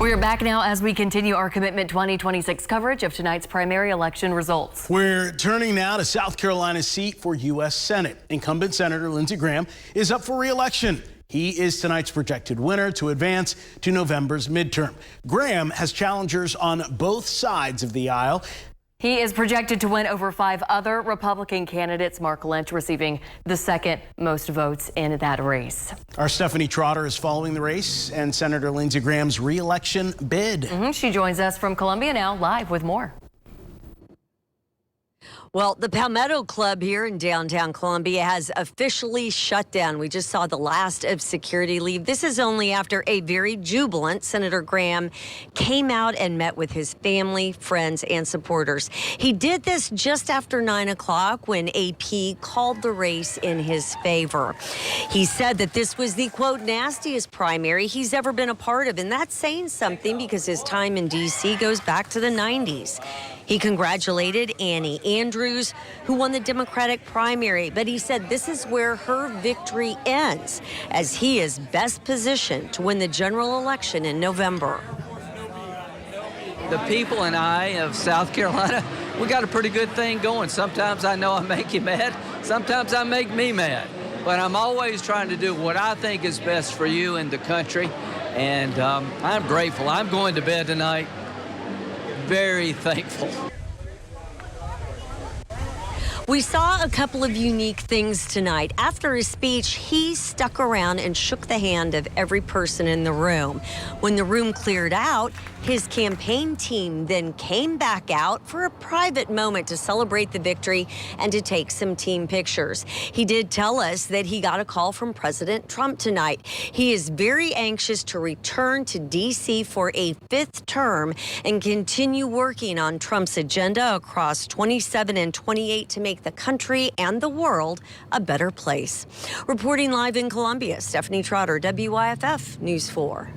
We're back now as we continue our Commitment 2026 coverage of tonight's primary election results. We're turning now to South Carolina's seat for U.S. Senate. Incumbent Senator Lindsey Graham is up for re-election. He is tonight's projected winner to advance to November's midterm. Graham has challengers on both sides of the aisle. He is projected to win over 5 other Republican candidates, Mark Lynch receiving the second most votes in that race. Our Stephanie Trotter is following the race and Senator Lindsey Graham's re-election bid. She joins us from Columbia now, live with more. Well, the Palmetto Club here in downtown Columbia has officially shut down. We just saw the last of security leave. This is only after a very jubilant Senator Graham came out and met with his family, friends, and supporters. He did this just after 9 o'clock when AP called the race in his favor. He said that this was the, quote, nastiest primary he's ever been a part of, and that's saying something because his time in D.C. goes back to the 90s. He congratulated Annie Andrews, who won the Democratic primary, but he said this is where her victory ends, as he is best positioned to win the general election in November. The people and I of South Carolina, we got a pretty good thing going. Sometimes I know I make you mad, sometimes I make me mad, but I'm always trying to do what I think is best for you and the country, and I'm grateful. I'm going to bed tonight very thankful. We saw a couple of unique things tonight. After his speech, he stuck around and shook the hand of every person in the room. When the room cleared out, his campaign team then came back out for a private moment to celebrate the victory and to take some team pictures. He did tell us that he got a call from President Trump tonight. He is very anxious to return to D.C. for a 5th term and continue working on Trump's agenda across 27 and 28 to make the country and the world a better place. Reporting live in Columbia, Stephanie Trotter, WYFF News 4.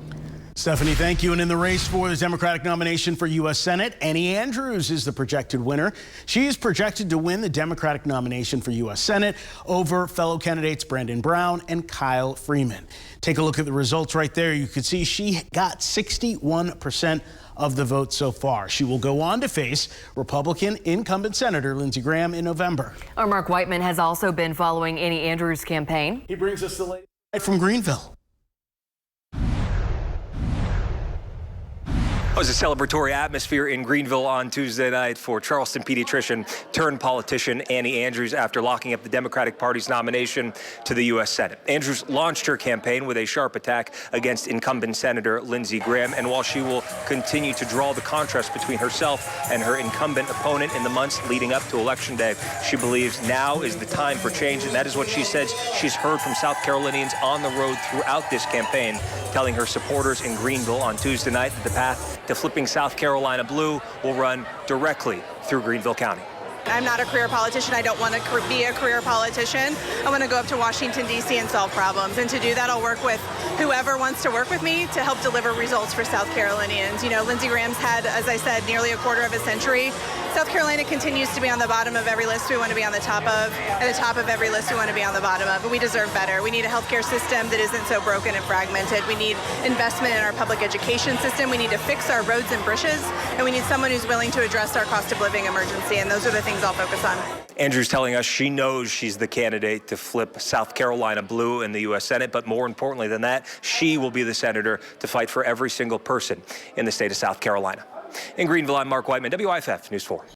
Stephanie, thank you. And in the race for the Democratic nomination for U.S. Senate, Annie Andrews is the projected winner. She is projected to win the Democratic nomination for U.S. Senate over fellow candidates Brandon Brown and Kyle Freeman. Take a look at the results right there. You can see she got 61% of the vote so far. She will go on to face Republican incumbent Senator Lindsey Graham in November. Our Mark Whiteman has also been following Annie Andrews' campaign. He brings us the latest from Greenville. It was a celebratory atmosphere in Greenville on Tuesday night for Charleston pediatrician turned politician Annie Andrews after locking up the Democratic Party's nomination to the U.S. Senate. Andrews launched her campaign with a sharp attack against incumbent Senator Lindsey Graham, and while she will continue to draw the contrast between herself and her incumbent opponent in the months leading up to Election Day, she believes now is the time for change, and that is what she says she's heard from South Carolinians on the road throughout this campaign, telling her supporters in Greenville on Tuesday night that the path to flipping South Carolina blue will run directly through Greenville County. I'm not a career politician. I don't want to be a career politician. I want to go up to Washington, D.C. and solve problems. And to do that, I'll work with whoever wants to work with me to help deliver results for South Carolinians. You know, Lindsey Graham's had, as I said, nearly a quarter of a century. South Carolina continues to be on the bottom of every list we want to be on the top of, and the top of every list we want to be on the bottom of. But we deserve better. We need a healthcare system that isn't so broken and fragmented. We need investment in our public education system. We need to fix our roads and bridges, and we need someone who's willing to address our cost of living emergency. And those are the things I'll focus on. Andrews telling us she knows she's the candidate to flip South Carolina blue in the U.S. Senate, but more importantly than that, she will be the senator to fight for every single person in the state of South Carolina. In Greenville, I'm Mark Whiteman, WIFF News 4.